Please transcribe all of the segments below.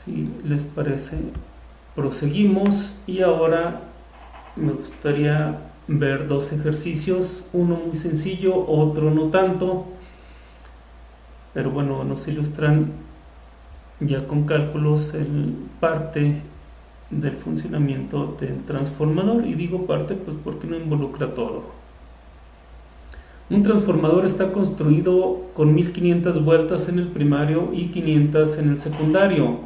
Si les parece, proseguimos y ahora me gustaría ver dos ejercicios, uno muy sencillo, otro no tanto, pero bueno, nos ilustran ya con cálculos parte del funcionamiento del transformador, y digo parte pues porque no involucra todo. Un transformador está construido con 1500 vueltas en el primario y 500 en el secundario.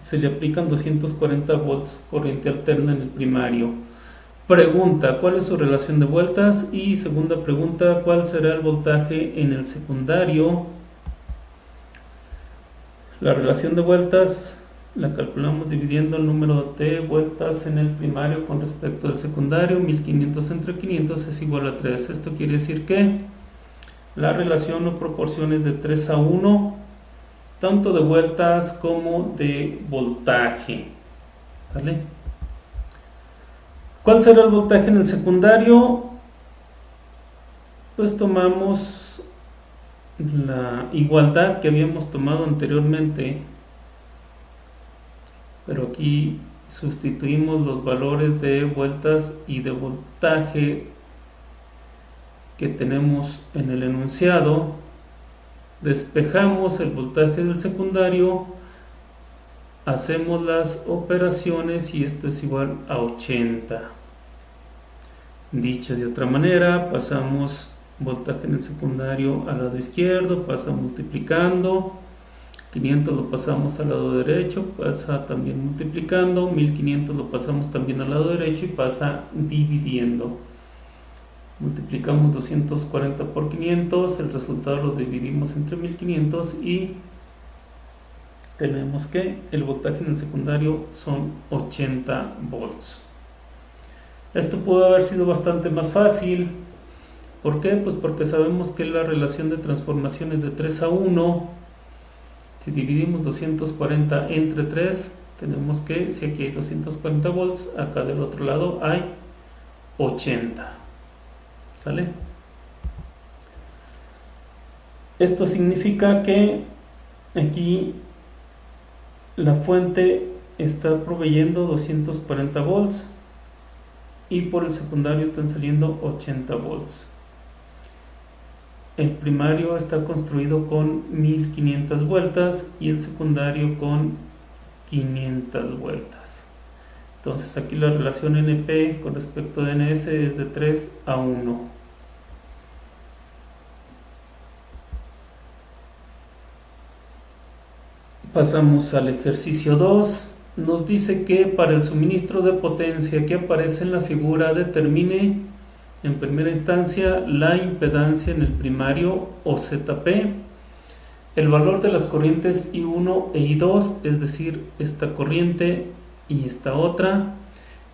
Se le aplican 240 volts corriente alterna en el primario. Pregunta, ¿cuál es su relación de vueltas? Y segunda pregunta, ¿cuál será el voltaje en el secundario? La relación de vueltas la calculamos dividiendo el número de vueltas en el primario con respecto al secundario. 1500 entre 500 es igual a 3. Esto quiere decir que la relación o proporción es de 3 a 1, tanto de vueltas como de voltaje. ¿Sale? ¿Cuál será el voltaje en el secundario? Pues tomamos la igualdad que habíamos tomado anteriormente, pero aquí sustituimos los valores de vueltas y de voltaje que tenemos en el enunciado, despejamos el voltaje del secundario, hacemos las operaciones y esto es igual a 80. Dicho de otra manera, pasamos voltaje en el secundario al lado izquierdo, pasa multiplicando, 500 lo pasamos al lado derecho, pasa también multiplicando, 1500 lo pasamos también al lado derecho y pasa dividiendo. Multiplicamos 240 por 500, el resultado lo dividimos entre 1500 y tenemos que el voltaje en el secundario son 80 volts. Esto pudo haber sido bastante más fácil. ¿Por qué? Pues porque sabemos que la relación de transformación es de 3 a 1. Si dividimos 240 entre 3, tenemos que, si aquí hay 240 volts, acá del otro lado hay 80. ¿Sale? Esto significa que aquí la fuente está proveyendo 240 volts y por el secundario están saliendo 80 volts. El primario está construido con 1500 vueltas y el secundario con 500 vueltas. Entonces aquí la relación NP con respecto a NS es de 3 a 1. Pasamos al ejercicio 2. Nos dice que para el suministro de potencia que aparece en la figura determine en primera instancia la impedancia en el primario o ZP, el valor de las corrientes I1 e I2, es decir, esta corriente y esta otra,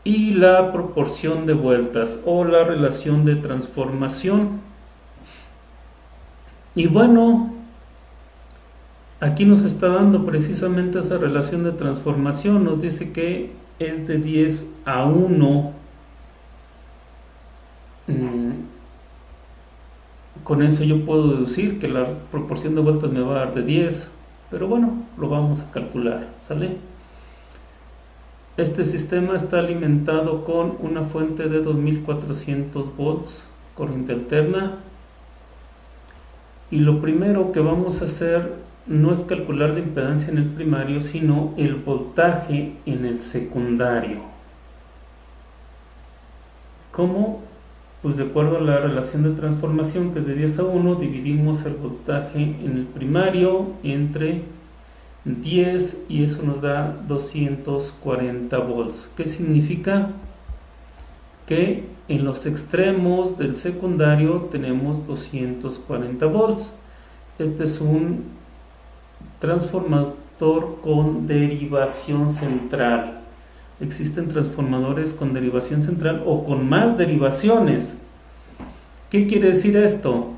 y la proporción de vueltas o la relación de transformación. Y bueno, aquí nos está dando precisamente esa relación de transformación. Nos dice que es de 10 a 1. Con eso yo puedo deducir que la proporción de vueltas me va a dar de 10, pero bueno, lo vamos a calcular, ¿sale? Este sistema está alimentado con una fuente de 2400 volts, corriente alterna, y lo primero que vamos a hacer no es calcular la impedancia en el primario, sino el voltaje en el secundario. ¿Cómo? Pues de acuerdo a la relación de transformación, que es de 10 a 1, dividimos el voltaje en el primario entre 10 y eso nos da 240 volts. ¿Qué significa? Que en los extremos del secundario tenemos 240 volts. Este es un transformador con derivación central. Existen transformadores con derivación central o con más derivaciones. ¿Qué quiere decir esto?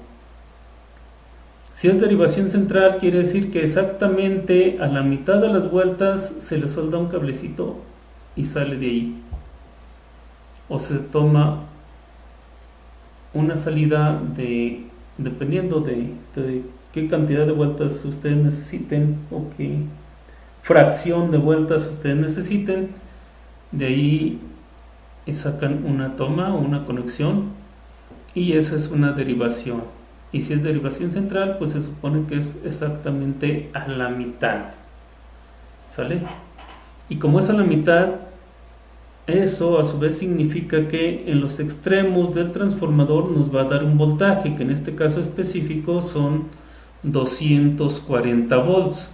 Si es derivación central, quiere decir que exactamente a la mitad de las vueltas se le solda un cablecito y sale de ahí. O se toma una salida dependiendo de qué cantidad de vueltas ustedes necesiten o qué fracción de vueltas ustedes necesiten. De ahí sacan una toma o una conexión y esa es una derivación. Y si es derivación central, pues se supone que es exactamente a la mitad. ¿Sale? Y como es a la mitad, eso a su vez significa que en los extremos del transformador nos va a dar un voltaje, que en este caso específico son 240 volts.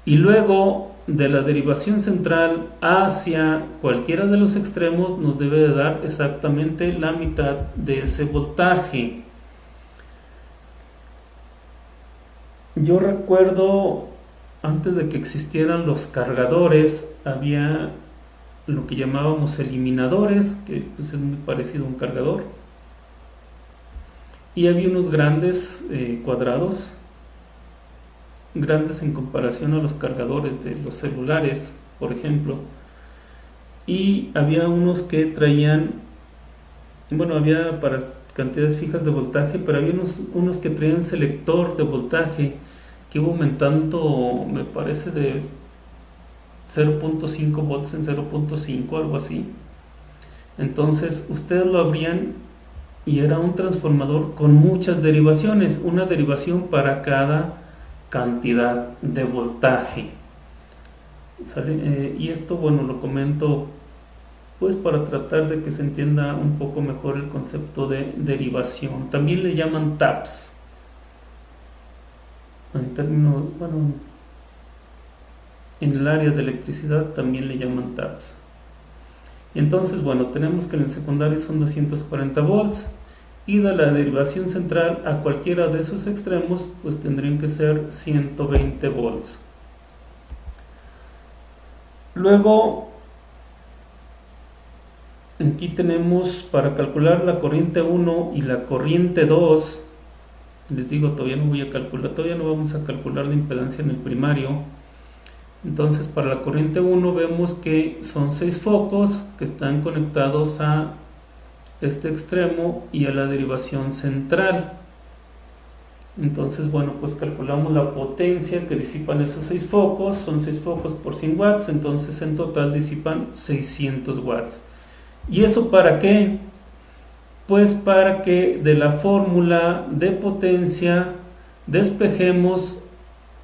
Y luego de la derivación central hacia cualquiera de los extremos nos debe de dar exactamente la mitad de ese voltaje. Yo recuerdo, antes de que existieran los cargadores, había lo que llamábamos eliminadores, que pues es muy parecido a un cargador, y había unos grandes cuadrados, grandes en comparación a los cargadores de los celulares, por ejemplo, y había unos que traían, bueno, había para cantidades fijas de voltaje, pero había unos que traían selector de voltaje que iba aumentando, me parece, de 0.5 volts en 0.5, algo así. Entonces ustedes lo abrían y era un transformador con muchas derivaciones, una derivación para cada cantidad de voltaje. ¿Sale? Y esto, bueno, lo comento pues para tratar de que se entienda un poco mejor el concepto de derivación. También le llaman taps, en términos, bueno, en el área de electricidad también le llaman taps. Entonces, bueno, tenemos que en el secundario son 240 volts y de la derivación central a cualquiera de esos extremos pues tendrían que ser 120 volts. Luego aquí tenemos para calcular la corriente 1 y la corriente 2. Les digo, todavía no vamos a calcular la impedancia en el primario. Entonces para la corriente 1 vemos que son 6 focos que están conectados a este extremo y a la derivación central. Entonces, bueno, pues calculamos la potencia que disipan esos 6 focos. Son 6 focos por 100 watts, entonces en total disipan 600 watts. ¿Y eso para qué? Pues para que de la fórmula de potencia despejemos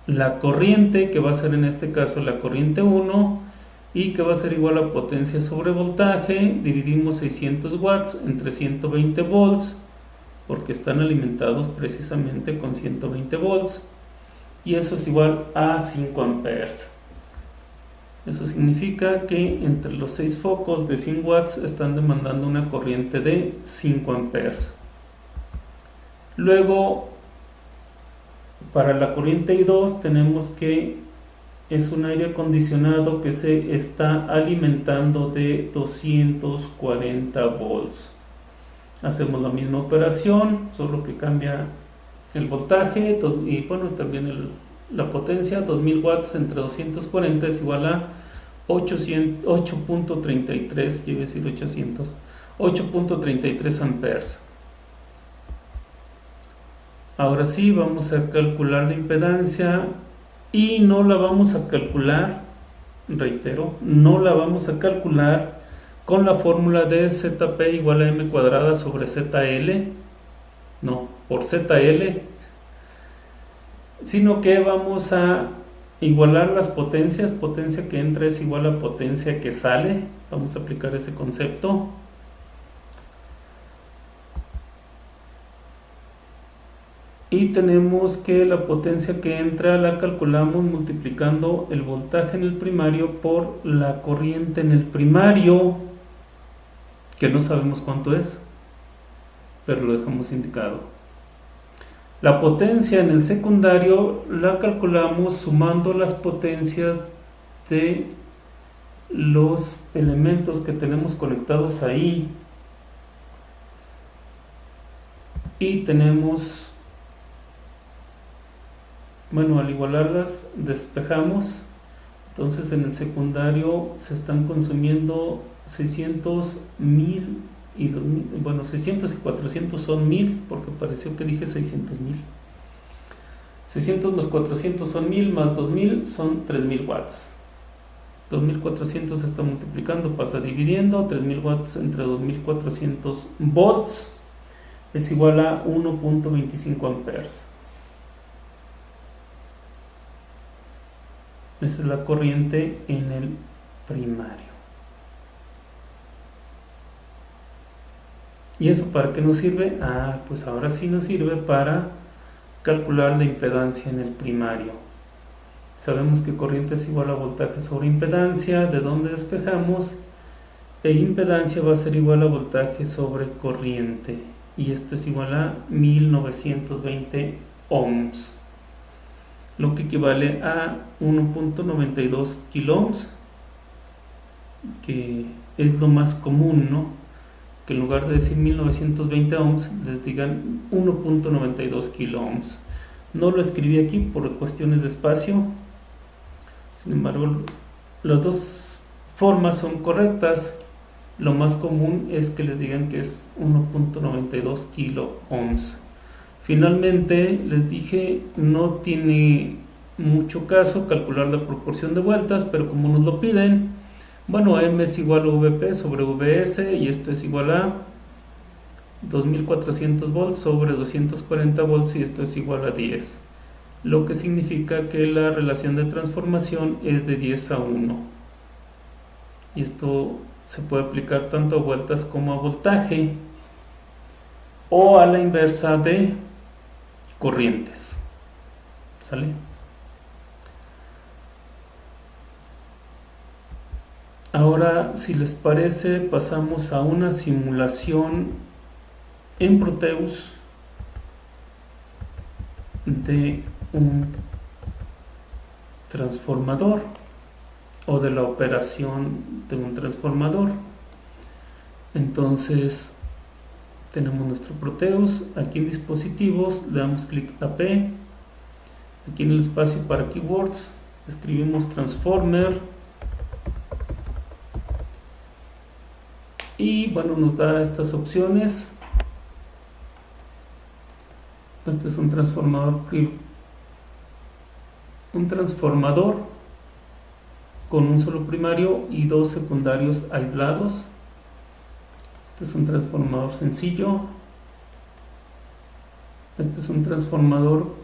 la corriente, que va a ser en este caso la corriente 1, y que va a ser igual a potencia sobre voltaje. Dividimos 600 watts entre 120 volts, porque están alimentados precisamente con 120 volts, y eso es igual a 5 amperes. Eso significa que entre los 6 focos de 100 watts están demandando una corriente de 5 amperes. Luego, para la corriente I2 tenemos que es un aire acondicionado que se está alimentando de 240 volts. Hacemos la misma operación, solo que cambia el voltaje y bueno, también la potencia. 2000 watts entre 240 es igual a 8.33, yo iba a decir 8.33 amperes. Ahora sí, vamos a calcular la impedancia y no la vamos a calcular, reitero, no la vamos a calcular con la fórmula de ZP igual a M cuadrada sobre ZL, no, por ZL, sino que vamos a igualar las potencias. Potencia que entra es igual a potencia que sale. Vamos a aplicar ese concepto. Y tenemos que la potencia que entra la calculamos multiplicando el voltaje en el primario por la corriente en el primario, que no sabemos cuánto es, pero lo dejamos indicado. La potencia en el secundario la calculamos sumando las potencias de los elementos que tenemos conectados ahí, y tenemos, bueno, al igualarlas despejamos. Entonces en el secundario se están consumiendo 600, 1000 y 2000, bueno, 600 y 400 son 1000, porque pareció que dije 600.000. 600 más 400 son 1000, más 2000 son 3000 watts. 2400 se está multiplicando, pasa dividiendo, 3000 watts entre 2400 volts es igual a 1.25 amperes. Esa es la corriente en el primario. ¿Y eso para qué nos sirve? Pues ahora sí nos sirve para calcular la impedancia en el primario. Sabemos que corriente es igual a voltaje sobre impedancia, de donde despejamos, e impedancia va a ser igual a voltaje sobre corriente, y esto es igual a 1920 ohms, lo que equivale a 1.92 kilo ohms, que es lo más común, ¿no? Que en lugar de decir 1920 ohms les digan 1.92 kilo ohms. No lo escribí aquí por cuestiones de espacio, sin embargo las dos formas son correctas. Lo más común es que les digan que es 1.92 kilo ohms. Finalmente les dije, no tiene mucho caso calcular la proporción de vueltas, pero como nos lo piden, bueno, M es igual a VP sobre VS, y esto es igual a 2400 volts sobre 240 volts, y esto es igual a 10, lo que significa que la relación de transformación es de 10 a 1, y esto se puede aplicar tanto a vueltas como a voltaje, o a la inversa de corrientes. ¿Sale? Ahora, si les parece, pasamos a una simulación en Proteus de un transformador, o de la operación de un transformador. Entonces tenemos nuestro Proteus, aquí en dispositivos le damos clic a P, aquí en el espacio para keywords escribimos transformer, y bueno, nos da estas opciones. Este es un transformador con un solo primario y dos secundarios aislados. Este es un transformador sencillo. Este es un transformador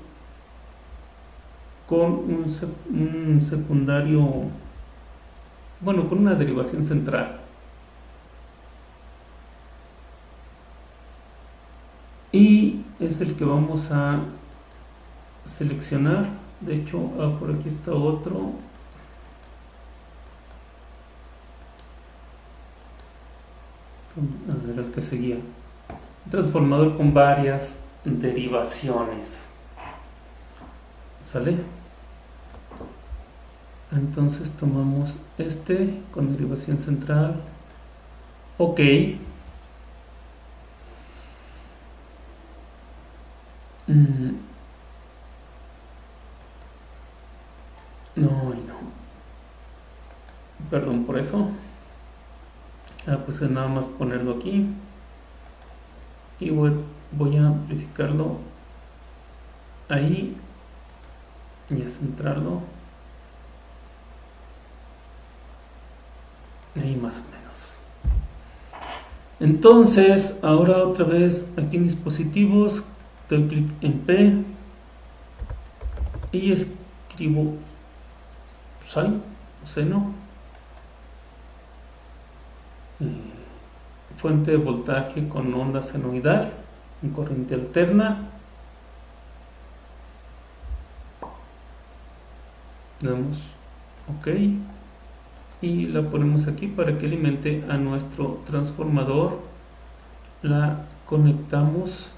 con un secundario, bueno, con una derivación central. Y es el que vamos a seleccionar. De hecho, por aquí está otro. A ver, el que seguía. Un transformador con varias derivaciones. ¿Sale? Entonces tomamos este con derivación central. Ok. No. Perdón por eso. Pues es nada más ponerlo aquí. Y voy a amplificarlo ahí. Y a centrarlo ahí más o menos. Entonces, ahora otra vez aquí en dispositivos, doy clic en P y escribo seno, fuente de voltaje con onda senoidal en corriente alterna. Damos OK y la ponemos aquí para que alimente a nuestro transformador. La conectamos.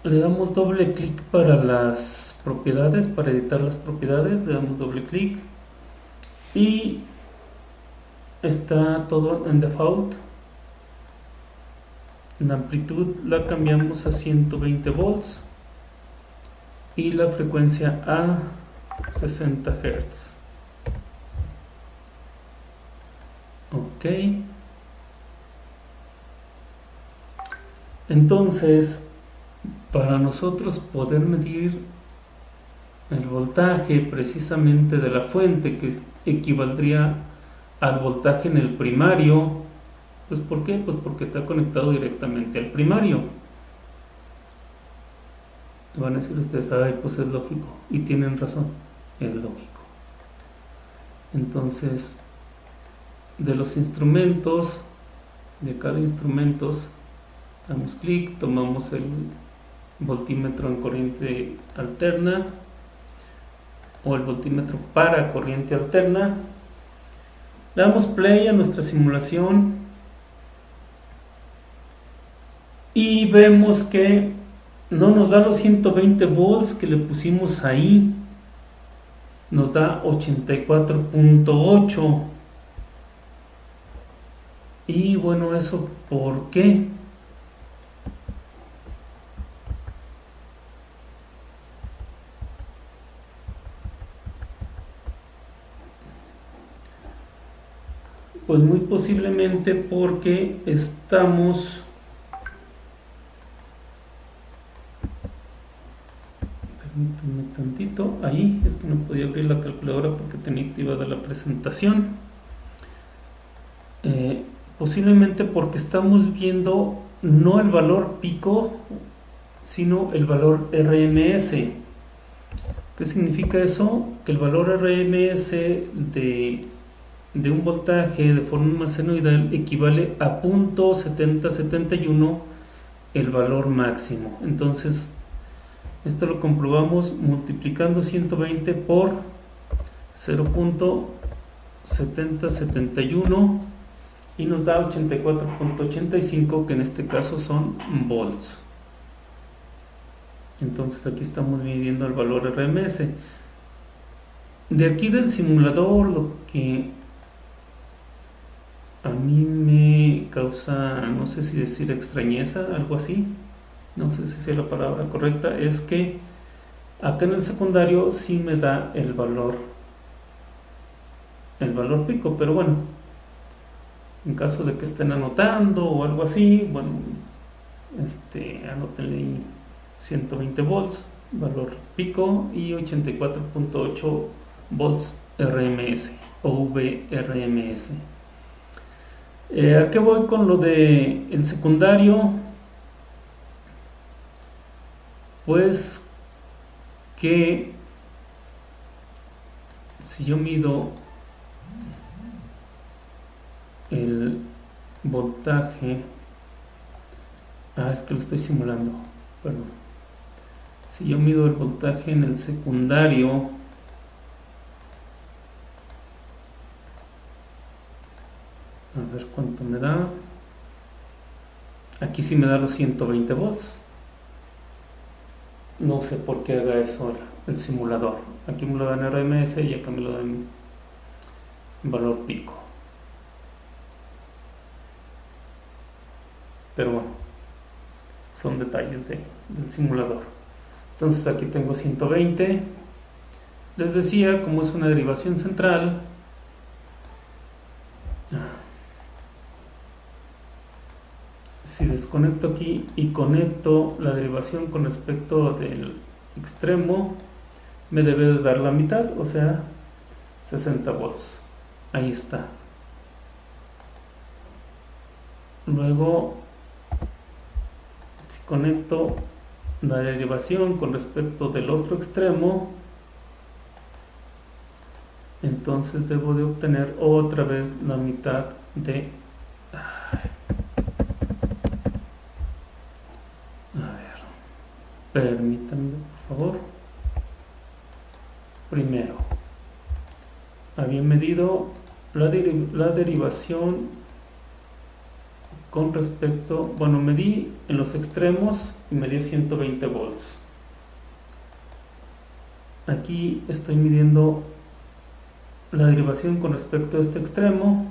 Le damos doble clic para las propiedades, para editar las propiedades, le damos doble clic y está todo en default. La amplitud la cambiamos a 120 volts y la frecuencia a 60 Hz. OK. Entonces, para nosotros poder medir el voltaje precisamente de la fuente, que equivaldría al voltaje en el primario, pues ¿por qué? Pues porque está conectado directamente al primario. Van a decir ustedes, ay, pues es lógico, y tienen razón, es lógico. Entonces, de los instrumentos, de cada instrumento, damos clic, tomamos el voltímetro en corriente alterna o el voltímetro para corriente alterna, le damos play a nuestra simulación y vemos que no nos da los 120 volts que le pusimos ahí, nos da 84.8. Y bueno, ¿eso por qué? Pues muy posiblemente porque estamos... Permítanme tantito. Ahí, es que no podía abrir la calculadora porque tenía activada la presentación. Posiblemente porque estamos viendo no el valor pico, sino el valor RMS. ¿Qué significa eso? Que el valor RMS de un voltaje de forma senoidal equivale a 0.7071 el valor máximo. Entonces, esto lo comprobamos multiplicando 120 por 0.7071 y nos da 84.85, que en este caso son volts. Entonces aquí estamos midiendo el valor RMS. De aquí del simulador, lo que a mí me causa, no sé si decir extrañeza, algo así, no sé si sea la palabra correcta, es que acá en el secundario sí me da el valor pico, pero bueno, en caso de que estén anotando o algo así, bueno, anótenle 120 volts, valor pico, y 84.8 volts RMS o VRMS. ¿A qué voy con lo de el secundario? Pues que si yo mido el voltaje, es que lo estoy simulando, perdón. Si yo mido el voltaje en el secundario, a ver cuánto me da. Aquí sí me da los 120 volts. No sé por qué haga eso el simulador. Aquí me lo dan RMS y acá me lo dan en valor pico. Pero bueno, son detalles del simulador. Entonces aquí tengo 120. Les decía, como es una derivación central, si desconecto aquí y conecto la derivación con respecto del extremo, me debe de dar la mitad, o sea, 60 volts. Ahí está. Luego, si conecto la derivación con respecto del otro extremo, entonces debo de obtener otra vez la mitad de... Permítanme, por favor. Primero, había medido la derivación con respecto, bueno, medí en los extremos y me dio 120 volts. Aquí estoy midiendo la derivación con respecto a este extremo,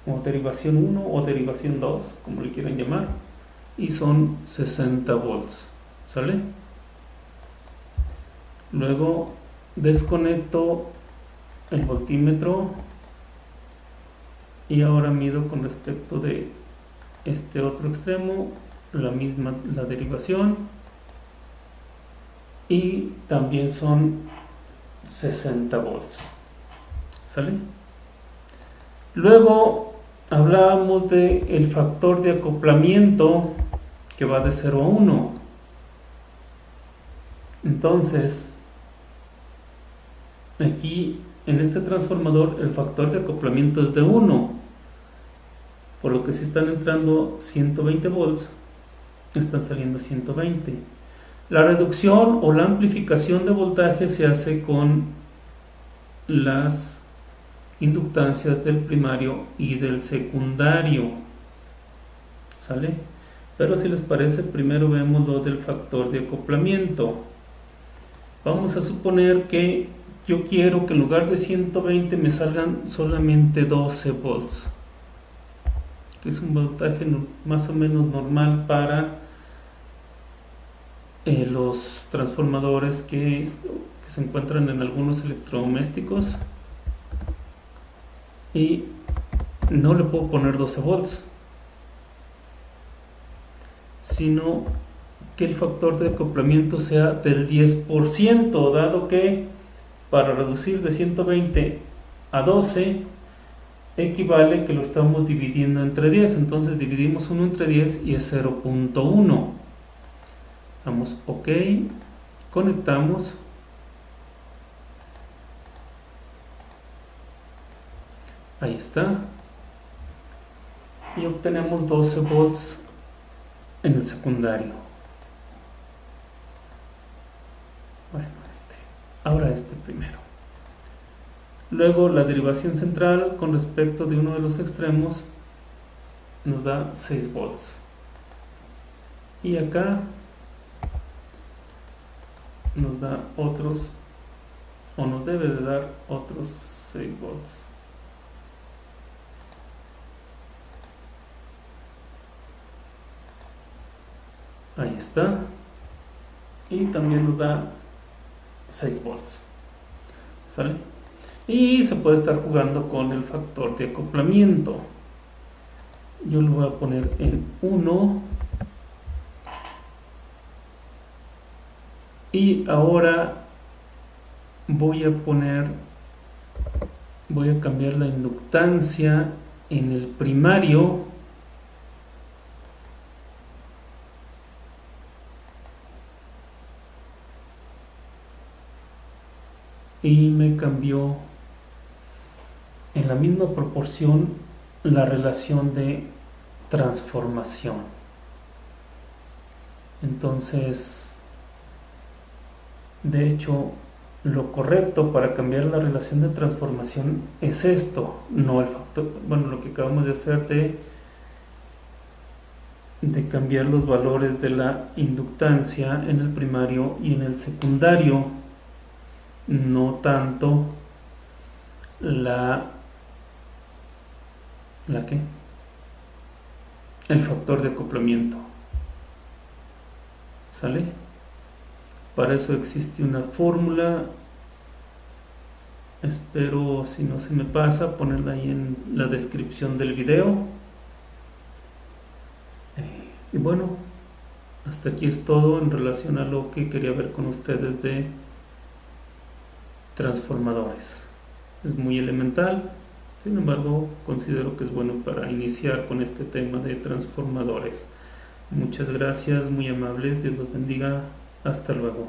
o derivación 1 o derivación 2, como le quieran llamar, y son 60 volts, ¿sale? Luego desconecto el voltímetro y ahora mido con respecto de este otro extremo la misma la derivación, y también son 60 volts. ¿Sale? Luego hablábamos de el factor de acoplamiento, que va de 0 a 1. Entonces, aquí en este transformador el factor de acoplamiento es de 1, por lo que si están entrando 120 volts, están saliendo 120. La reducción o la amplificación de voltaje se hace con las inductancias del primario y del secundario. ¿Sale? Pero si les parece, primero vemos lo del factor de acoplamiento. Vamos a suponer que yo quiero que en lugar de 120 me salgan solamente 12 volts, que es un voltaje más o menos normal para los transformadores que se encuentran en algunos electrodomésticos, y no le puedo poner 12 volts, sino que el factor de acoplamiento sea del 10%, dado que para reducir de 120 a 12 equivale que lo estamos dividiendo entre 10, entonces dividimos 1 entre 10 y es 0.1. Damos OK, conectamos, ahí está, y obtenemos 12 volts en el secundario. Bueno, ahora este primero. Luego la derivación central con respecto de uno de los extremos nos da 6 volts, y acá nos da otros, o nos debe de dar otros 6 volts. Ahí está, y también nos da 6 volts. ¿Sale? Y se puede estar jugando con el factor de acoplamiento. Yo lo voy a poner en 1. Y ahora voy a cambiar la inductancia en el primario, y me cambió en la misma proporción la relación de transformación. Entonces, de hecho, lo correcto para cambiar la relación de transformación es esto, no el factor, bueno, lo que acabamos de hacer de cambiar los valores de la inductancia en el primario y en el secundario, no tanto el factor de acoplamiento. ¿Sale? Para eso existe una fórmula. Espero, si no se me pasa, ponerla ahí en la descripción del video. Y bueno, hasta aquí es todo en relación a lo que quería ver con ustedes de transformadores. Es muy elemental, sin embargo considero que es bueno para iniciar con este tema de transformadores. Muchas gracias, muy amables, Dios los bendiga, hasta luego.